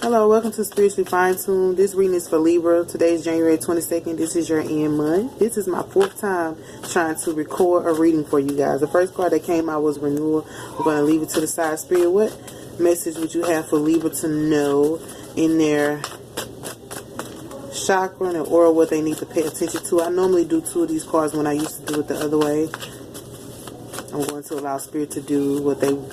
Hello, welcome to Spiritually Fine Tuned. This reading is for Libra. Today is January 22nd. This is your end month. This is my fourth time trying to record a reading for you guys. The first card that came out was Renewal. We're going to leave it to the side. Spirit, what message would you have for Libra to know in their chakra and aura, what they need to pay attention to? I normally do two of these cards when I used to do it the other way. I'm going to allow Spirit to do what they will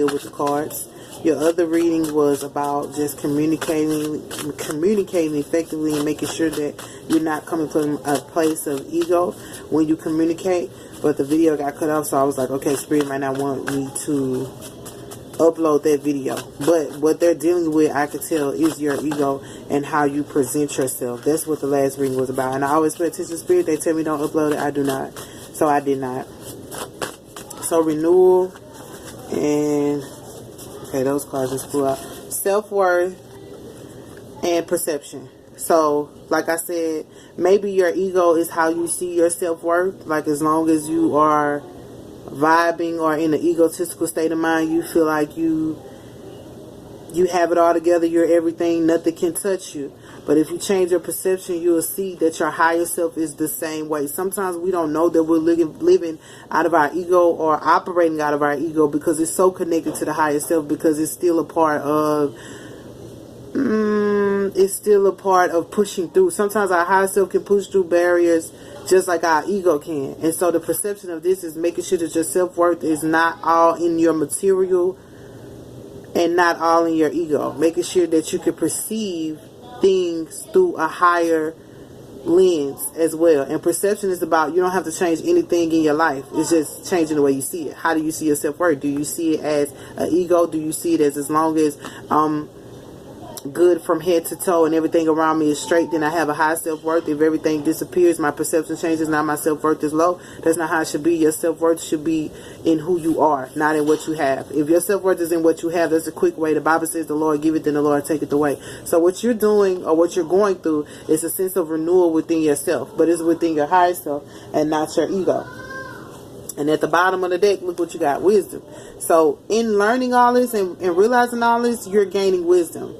with the cards. Your other reading was about just communicating effectively and making sure that you're not coming from a place of ego when you communicate. But the video got cut off, so I was like, okay, Spirit might not want me to upload that video. But what they're dealing with, I could tell, is your ego and how you present yourself. That's what the last reading was about. And I always pay attention to Spirit. They tell me don't upload it. I do not. So I did not. So renewal and... okay, those cards just flew out. Self-worth and perception. So, like I said, maybe your ego is how you see your self-worth. Like, as long as you are vibing or in an egotistical state of mind, you feel like you have it all together, you're everything, nothing can touch you. But if you change your perception, you will see that your higher self is the same way. Sometimes we don't know that we're living out of our ego or operating out of our ego because it's so connected to the higher self, because it's still a part of pushing through. Sometimes our higher self can push through barriers just like our ego can. And so the perception of this is making sure that your self-worth is not all in your material and not all in your ego. Making sure that you can perceive things through a higher lens as well. And perception is about, you don't have to change anything in your life. It's just changing the way you see it. How do you see your self-worth? Do you see it as an ego? Do you see it as long as good from head to toe and everything around me is straight, then I have a high self-worth? If everything disappears, my perception changes, now my self-worth is low. That's not how it should be. Your self-worth should be in who you are, not in what you have. If your self-worth is in what you have, that's a quick way. The Bible says the Lord give it, then the Lord take it away. So what you're doing or what you're going through is a sense of renewal within yourself, but it's within your higher self and not your ego. And at the bottom of the deck, look what you got, wisdom. So in learning all this and realizing all this, you're gaining wisdom.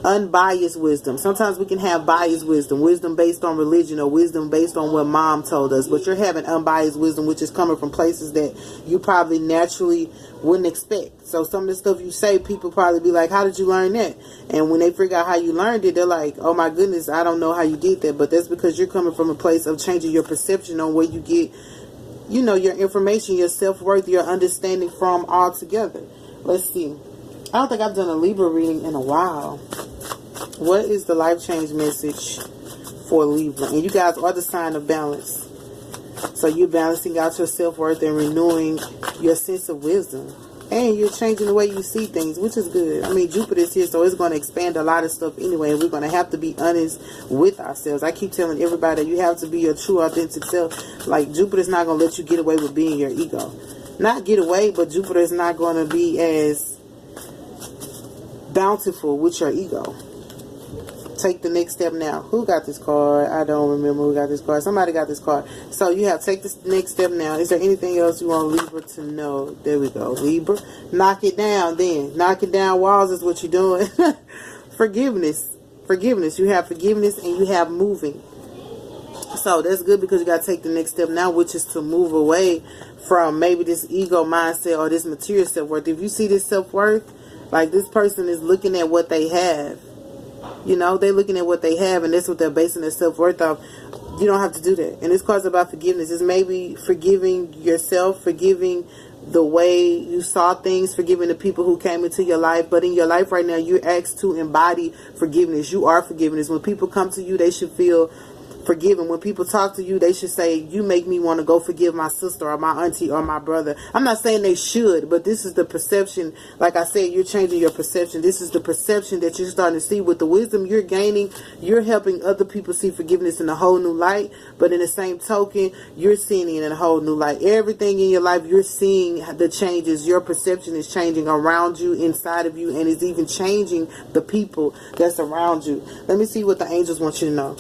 Unbiased wisdom. Sometimes we can have biased wisdom based on religion or wisdom based on what mom told us, but you're having unbiased wisdom, which is coming from places that you probably naturally wouldn't expect. So some of the stuff you say, people probably be like, how did you learn that? And when they figure out how you learned it, they're like, oh my goodness, I don't know how you did that. But that's because you're coming from a place of changing your perception on where you get, you know, your information, your self-worth, your understanding from all together. Let's see. I don't think I've done a Libra reading in a while. What is the life change message for Libra? And you guys are the sign of balance. So you're balancing out your self-worth and renewing your sense of wisdom. And you're changing the way you see things, which is good. I mean, Jupiter's here, so it's going to expand a lot of stuff anyway. And we're going to have to be honest with ourselves. I keep telling everybody that you have to be your true, authentic self. Like, Jupiter's not going to let you get away with being your ego. Not get away, but Jupiter's not going to be as bountiful with your ego. Take the next step now. Who got this card? I don't remember who got this card. Somebody got this card. So you have take this next step now. Is there anything else you want Libra to know? There we go. Libra. Knock it down then. Knocking down walls is what you're doing. Forgiveness. Forgiveness. You have forgiveness and you have moving. So that's good because you got to take the next step now, which is to move away from maybe this ego mindset or this material self-worth. If you see this self-worth, like this person is looking at what they have. You know, they're looking at what they have and that's what they're basing their self-worth off. You don't have to do that. And this card's about forgiveness. It's maybe forgiving yourself, forgiving the way you saw things, forgiving the people who came into your life. But in your life right now, you're asked to embody forgiveness. You are forgiveness. When people come to you, they should feel forgiven. When people talk to you, they should say, you make me want to go forgive my sister or my auntie or my brother. I'm not saying they should, but this is the perception. Like I said, you're changing your perception. This is the perception that you're starting to see. With the wisdom you're gaining, you're helping other people see forgiveness in a whole new light. But in the same token, you're seeing it in a whole new light. Everything in your life, you're seeing the changes. Your perception is changing around you, inside of you, and it's even changing the people that's around you. Let me see what the angels want you to know.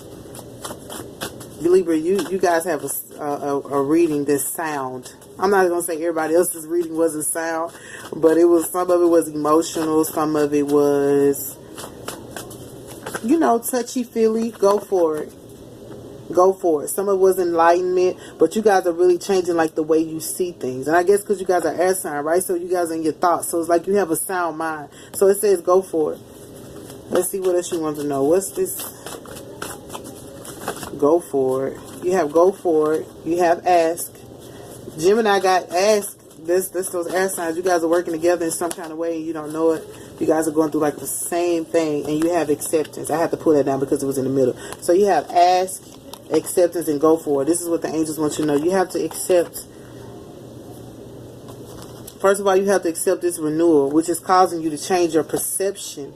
Libra, you guys have a reading that's sound. I'm not going to say everybody else's reading wasn't sound, but some of it was emotional, some of it was you know, touchy-feely, go for it. Go for it. Some of it was enlightenment, but you guys are really changing like the way you see things. And I guess because you guys are air sign, right? So you guys are in your thoughts. So it's like you have a sound mind. So it says go for it. Let's see what else you want to know. What's this? Go for it. You have go for it. You have ask. Gemini got ask. This those air signs. You guys are working together in some kind of way and you don't know it. You guys are going through like the same thing, and you have acceptance. I have to pull that down because it was in the middle. So you have ask, acceptance, and go for it. This is what the angels want you to know. You have to accept. First of all, you have to accept this renewal, which is causing you to change your perception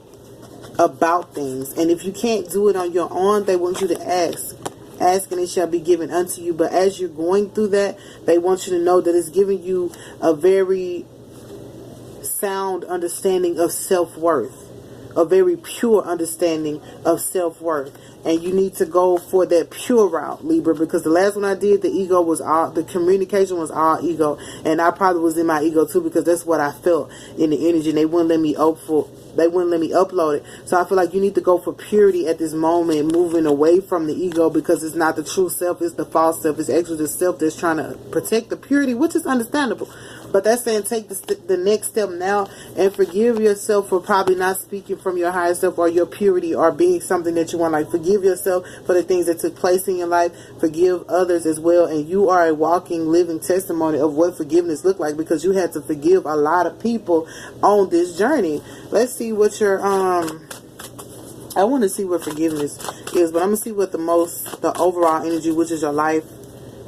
about things. And if you can't do it on your own, they want you to ask. Ask and it shall be given unto you. But as you're going through that, they want you to know that it's giving you a very sound understanding of self-worth. A very pure understanding of self-worth. And you need to go for that pure route, Libra, because the last one I did, the ego was all, the communication was all ego. And I probably was in my ego too, because that's what I felt in the energy. And they wouldn't let me upload it. So I feel like you need to go for purity at this moment, moving away from the ego, because it's not the true self, it's the false self. It's actually the self that's trying to protect the purity, which is understandable. But that's saying take the next step now and forgive yourself for probably not speaking from your higher self or your purity or being something that you want. Like, forgive yourself for the things that took place in your life. Forgive others as well. And you are a walking, living testimony of what forgiveness looked like, because you had to forgive a lot of people on this journey. Let's see what your I want to see what forgiveness is, but I'm gonna see what the overall energy, which is your life,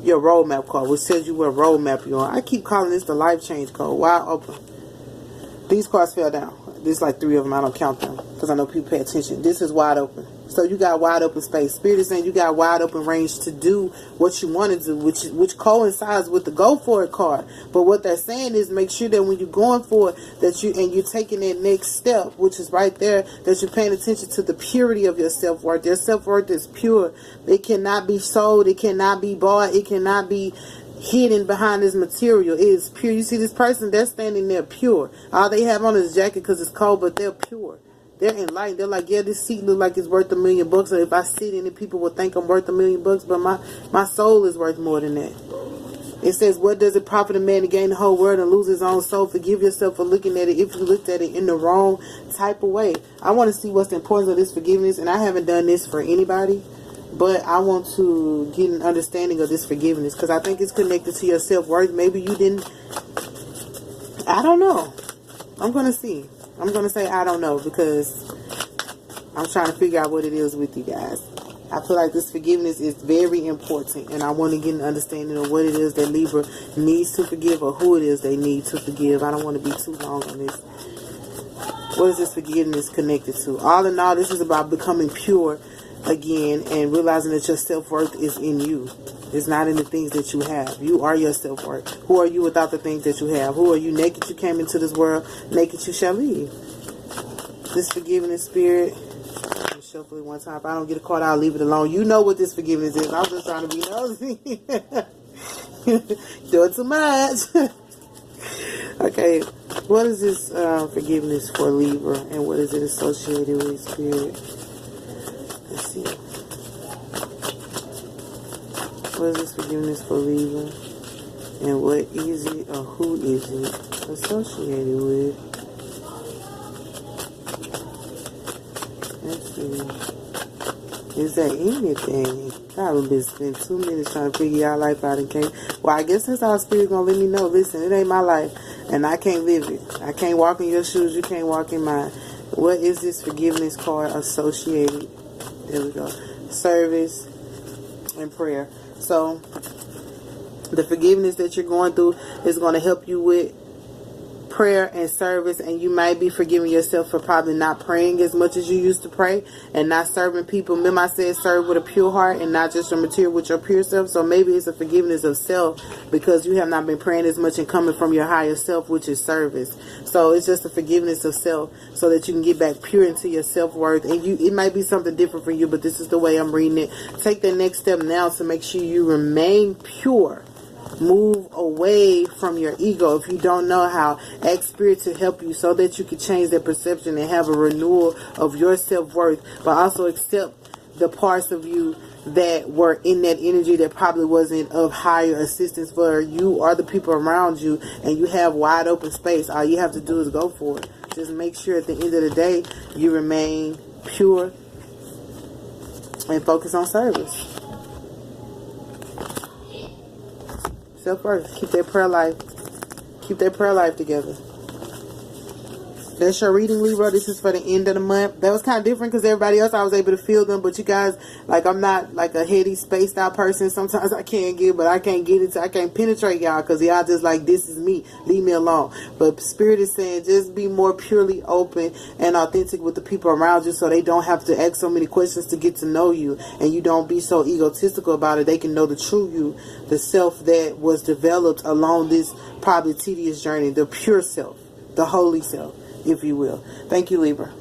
your roadmap card, which says you what roadmap you're on. I keep calling this the life change code. Wide open. These cards fell down. There's like 3 of them. I don't count them because I know people pay attention. This is wide open. So you got wide open space. Spirit is saying you got wide open range to do what you want to do, which coincides with the go for it card. But what they're saying is make sure that when you're going for it, that you're taking that next step, which is right there, that you're paying attention to the purity of your self-worth. Your self-worth is pure. It cannot be sold. It cannot be bought. It cannot be hidden behind this material. It is pure. You see this person, they're standing there pure. All they have on is a jacket because it's cold, but they're pure. They're enlightened. They're like, yeah, this seat looks like it's worth $1 million. So if I sit in it, people will think I'm worth $1 million. But my soul is worth more than that. It says, what does it profit a man to gain the whole world and lose his own soul? Forgive yourself for looking at it if you looked at it in the wrong type of way. I want to see what's the importance of this forgiveness. And I haven't done this for anybody, but I want to get an understanding of this forgiveness, because I think it's connected to your self-worth. Maybe you didn't. I don't know. I'm going to see. I'm going to say I don't know, because I'm trying to figure out what it is with you guys. I feel like this forgiveness is very important, and I want to get an understanding of what it is that Libra needs to forgive, or who it is they need to forgive. I don't want to be too long on this. What is this forgiveness connected to? All in all, this is about becoming pure again and realizing that your self-worth is in you. It's not in the things that you have. You are your self-worth. Who are you without the things that you have? Who are you? Naked you came into this world, naked you shall leave. This forgiveness spirit, I'll shuffle it one time. If I don't get a card, I'll leave it alone. You know what this forgiveness is. I'm just trying to be nosy. Doing too much. Okay, what is this forgiveness for Libra, and what is it associated with, spirit? Let's see. What is this forgiveness for Libra? And what is it, or who is it associated with? Let's see. Is there anything? I've been spending 2 minutes trying to figure y'all life out and can't. Well, I guess that's how Spirit gonna let me know. Listen, it ain't my life, and I can't live it. I can't walk in your shoes. You can't walk in mine. What is this forgiveness card associated? There we go. Service and prayer. So the forgiveness that you're going through is going to help you with prayer and service, and you might be forgiving yourself for probably not praying as much as you used to pray and not serving people. Remember I said serve with a pure heart and not just your material, with your pure self. So maybe it's a forgiveness of self because you have not been praying as much and coming from your higher self, which is service. So it's just a forgiveness of self so that you can get back pure into your self-worth. And it might be something different for you, but this is the way I'm reading it. Take the next step now to make sure you remain pure Move away from your ego. If you don't know how, ask Spirit to help you so that you can change that perception and have a renewal of your self-worth, but also accept the parts of you that were in that energy that probably wasn't of higher assistance for you or the people around you, and you have wide open space. All you have to do is go for it. Just make sure at the end of the day you remain pure and focus on service. Self-worth. Keep that prayer life. Keep that prayer life together. That's your reading, Libra. This is for the end of the month. That was kind of different because everybody else I was able to feel them, but you guys, like, I'm not like a heady, spaced out person. Sometimes I can't get, but I can't get into, I can't penetrate y'all because y'all just like, this is me. Leave me alone. But Spirit is saying just be more purely open and authentic with the people around you so they don't have to ask so many questions to get to know you, and you don't be so egotistical about it. They can know the true you, the self that was developed along this probably tedious journey, the pure self, the holy self, if you will. Thank you, Libra.